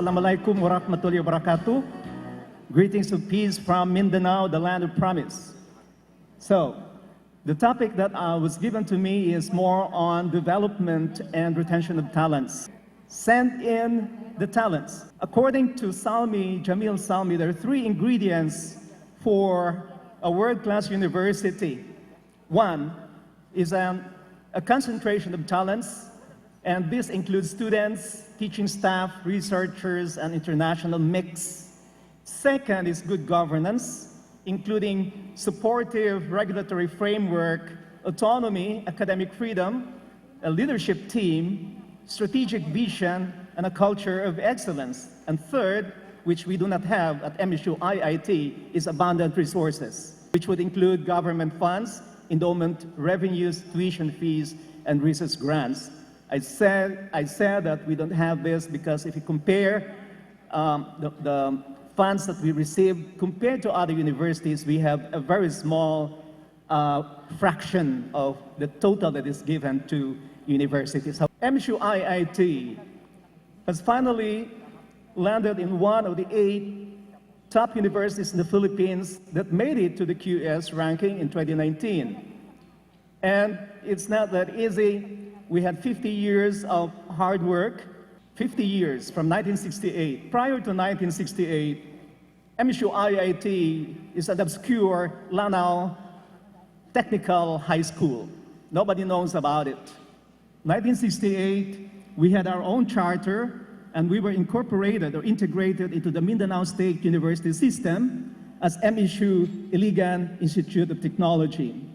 Assalamualaikum warahmatullahi wabarakatuh. Greetings of peace from Mindanao, the land of promise. So, the topic that was given to me is more on development and retention of talents. Send in the talents. According to Jamil Salmi, there are 3 ingredients for a world-class university. One is a concentration of talents, and this includes students, teaching staff, researchers, and international mix. Second is good governance, including supportive regulatory framework, autonomy, academic freedom, a leadership team, strategic vision, and a culture of excellence. And third, which we do not have at MSU-IIT, is abundant resources, which would include government funds, endowment revenues, tuition fees, and research grants. I said that we don't have this because if you compare the funds that we receive compared to other universities, we have a very small fraction of the total that is given to universities. MSU-IIT has finally landed in one of the 8 top universities in the Philippines that made it to the QS ranking in 2019. And it's not that easy. We had 50 years of hard work, 50 years from 1968. Prior to 1968, MSU-IIT is an obscure Lanao technical high school. Nobody knows about it. 1968, we had our own charter, and we were incorporated or integrated into the Mindanao State University system as MSU-Iligan Institute of Technology.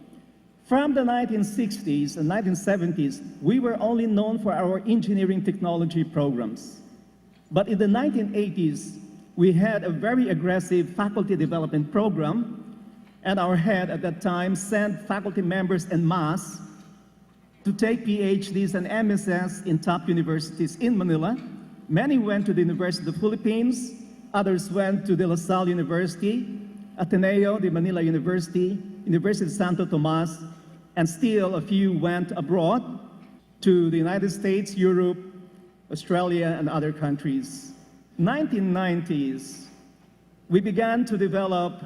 From the 1960s and 1970s, we were only known for our engineering technology programs. But in the 1980s, we had a very aggressive faculty development program, and our head at that time sent faculty members en masse to take PhDs and MSS in top universities in Manila. Many went to the University of the Philippines, others went to De La Salle University, Ateneo, the Manila University, University of Santo Tomas, and still a few went abroad to the United States, Europe, Australia, and other countries. 1990s, we began to develop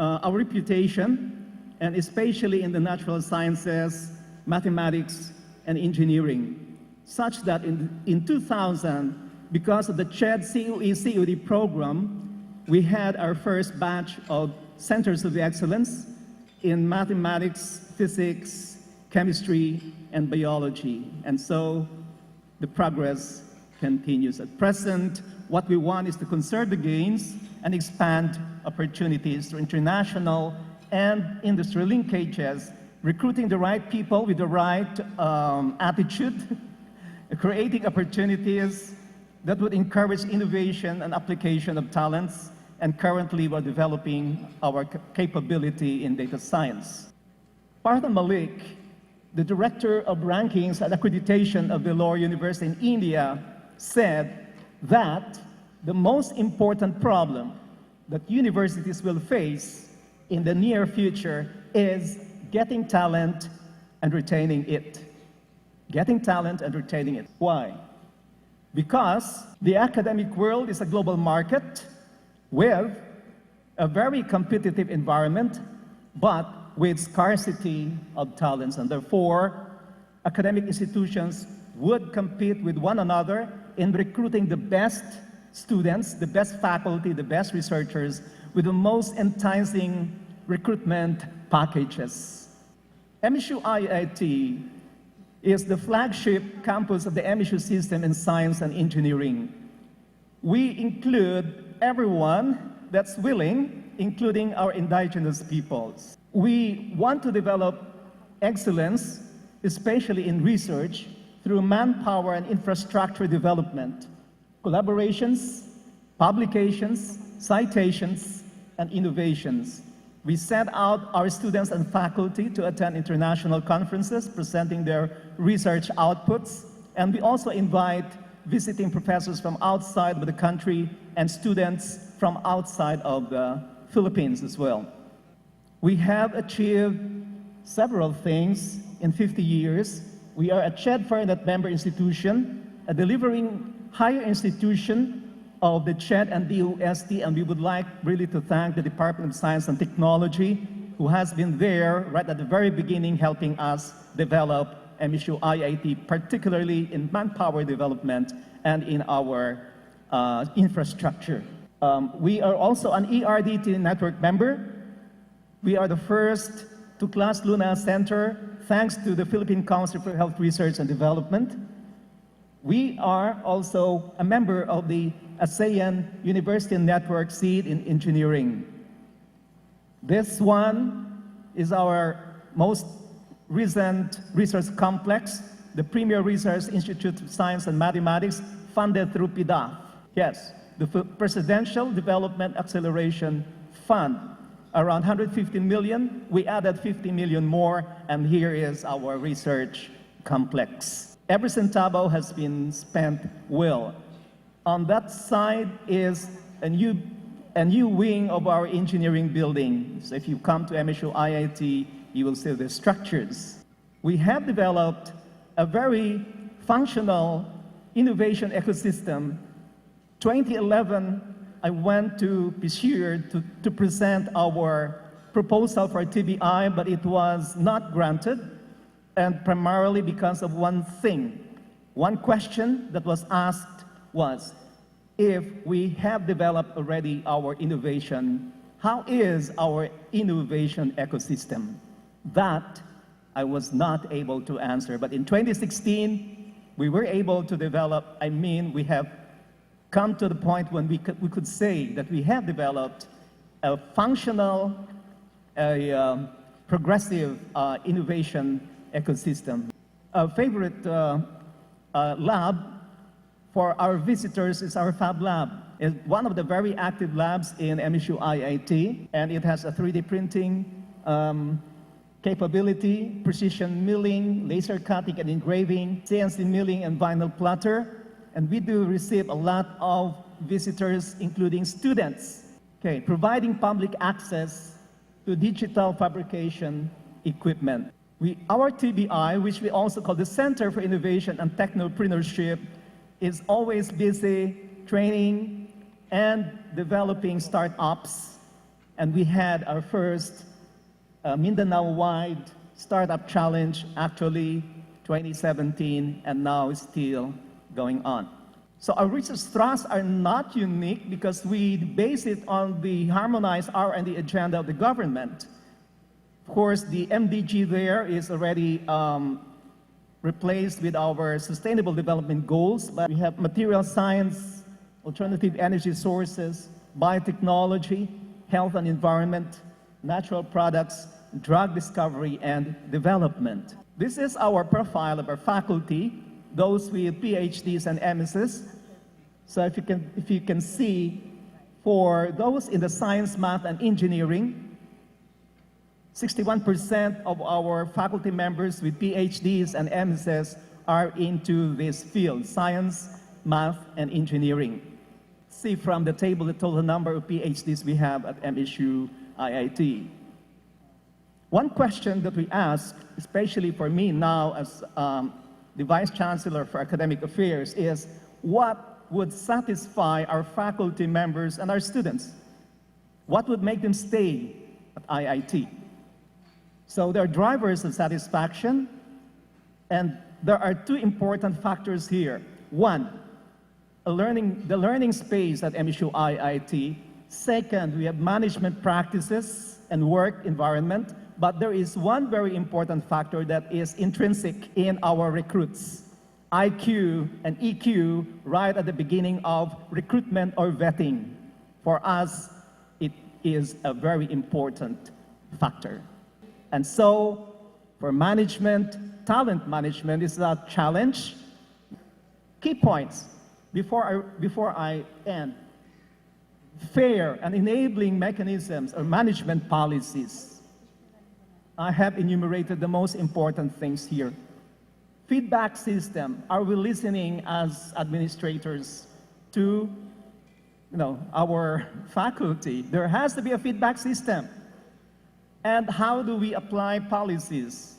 our reputation, and especially in the natural sciences, mathematics, and engineering, such that in 2000, because of the CHED-CUE-CUD program, we had our first batch of centers of excellence in mathematics, physics, chemistry, and biology. And so the progress continues. At present, what we want is to conserve the gains and expand opportunities through international and industry linkages, recruiting the right people with the right attitude, creating opportunities that would encourage innovation and application of talents, and currently we're developing our capability in data science. Partha Malik, the Director of Rankings and Accreditation of Vellore University in India, said that the most important problem that universities will face in the near future is getting talent and retaining it. Getting talent and retaining it. Why? Because the academic world is a global market with a very competitive environment, but with scarcity of talents, and therefore academic institutions would compete with one another in recruiting the best students, the best faculty, the best researchers with the most enticing recruitment packages. MSU-IIT is the flagship campus of the MSU system in science and engineering. We include everyone that's willing, including our indigenous peoples. We want to develop excellence, especially in research, through manpower and infrastructure development, collaborations, publications, citations, and innovations. We send out our students and faculty to attend international conferences presenting their research outputs, and we also invite visiting professors from outside of the country and students from outside of the Philippines as well. We have achieved several things in 50 years. We are a CHED-4net member institution, delivering higher institution of the CHED and DOST, and we would like really to thank the Department of Science and Technology, who has been there right at the very beginning helping us develop MSU-IIT, particularly in manpower development and in our infrastructure. We are also an ERDT network member. We are the first two-class Luna Center, thanks to the Philippine Council for Health Research and Development. We are also a member of the ASEAN University Network Seed in Engineering. This one is our most recent research complex, the Premier Research Institute of Science and Mathematics, funded through PDAF. Yes, the Presidential Development Acceleration Fund, around 150 million. We added 50 million more, and here is our research complex. Every centavo has been spent well. On that side is a new wing of our engineering building. So if you come to MSU-IIT, you will see the structures. We have developed a very functional innovation ecosystem. 2011, I went to Pishir to present our proposal for TBI, but it was not granted, and primarily because of one thing. One question that was asked was, if we have developed already our innovation, how is our innovation ecosystem? That I was not able to answer. But in 2016, we were able to develop, we have come to the point when we could say that we have developed a functional, progressive innovation ecosystem. Our favorite lab for our visitors is our Fab Lab. It's one of the very active labs in MSU-IIT, and it has a 3D printing capability, precision milling, laser cutting and engraving, CNC milling and vinyl platter. And we do receive a lot of visitors, including students, providing public access to digital fabrication equipment. Our TBI, which we also call the Center for Innovation and Technopreneurship, is always busy training and developing startups. And we had our first Mindanao-wide startup challenge, actually 2017, and now it's still going on. So our research thrusts are not unique because we base it on the harmonized R&D agenda of the government. Of course, the MDG there is already replaced with our Sustainable Development Goals. But we have material science, alternative energy sources, biotechnology, health and environment, natural products, drug discovery and development. This is our profile of our faculty, those with PhDs and MSs. So if you can see, for those in the science, math, and engineering, 61% of our faculty members with PhDs and MSs are into this field, science, math, and engineering. See from the table the total number of PhDs we have at MSU-IIT. One question that we ask, especially for me now as the Vice-Chancellor for Academic Affairs, is what would satisfy our faculty members and our students? What would make them stay at IIT? So there are drivers of satisfaction, and there are two important factors here. One, the learning space at MSU-IIT. Second, we have management practices and work environment. But there is one very important factor that is intrinsic in our recruits, IQ and EQ, right at the beginning of recruitment or vetting. For us, it is a very important factor. And so, for management, talent management is a challenge. Key points before I end. Fair and enabling mechanisms or management policies. I have enumerated the most important things here. Feedback system. Are we listening as administrators to our faculty? There has to be a feedback system. And how do we apply policies?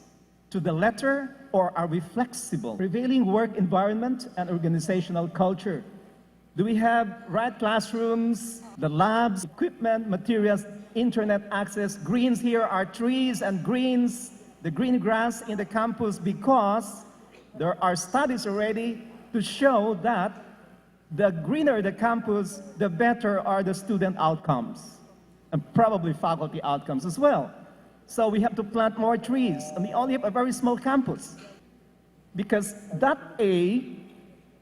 to the letter, or are we flexible? Prevailing work environment and organizational culture. Do we have right classrooms, the labs, equipment, materials, internet access? Greens here are trees and greens, the green grass in the campus, because there are studies already to show that the greener the campus, the better are the student outcomes, and probably faculty outcomes as well. So we have to plant more trees, and we only have a very small campus. Because that A,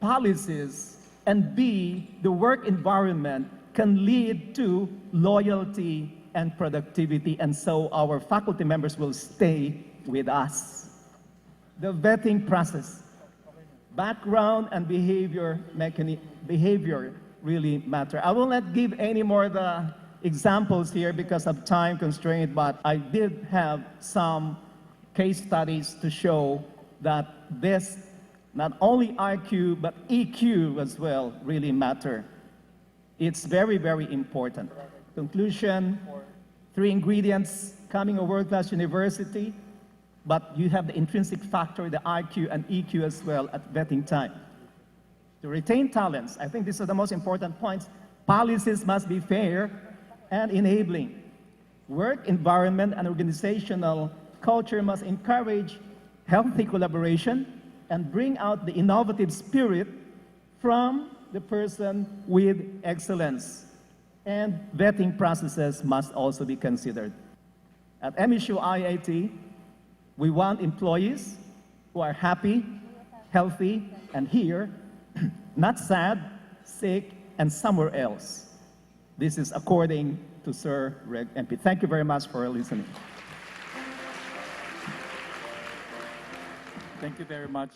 policies, and B, the work environment can lead to loyalty and productivity, and so our faculty members will stay with us. The vetting process. Background and behavior really matter. I will not give any more the examples here because of time constraint, but I did have some case studies to show that this, not only IQ, but EQ as well, really matter. It's very, very important. Conclusion, 3 ingredients coming a world-class university, but you have the intrinsic factor, the IQ and EQ as well at vetting time. To retain talents, I think these are the most important points. Policies must be fair and enabling. Work environment and organizational culture must encourage healthy collaboration and bring out the innovative spirit from the person with excellence. And vetting processes must also be considered. At MSU-IIT, we want employees who are happy, healthy, and here, not sad, sick, and somewhere else. This is according to Sir Reg MP. Thank you very much for listening. Thank you very much.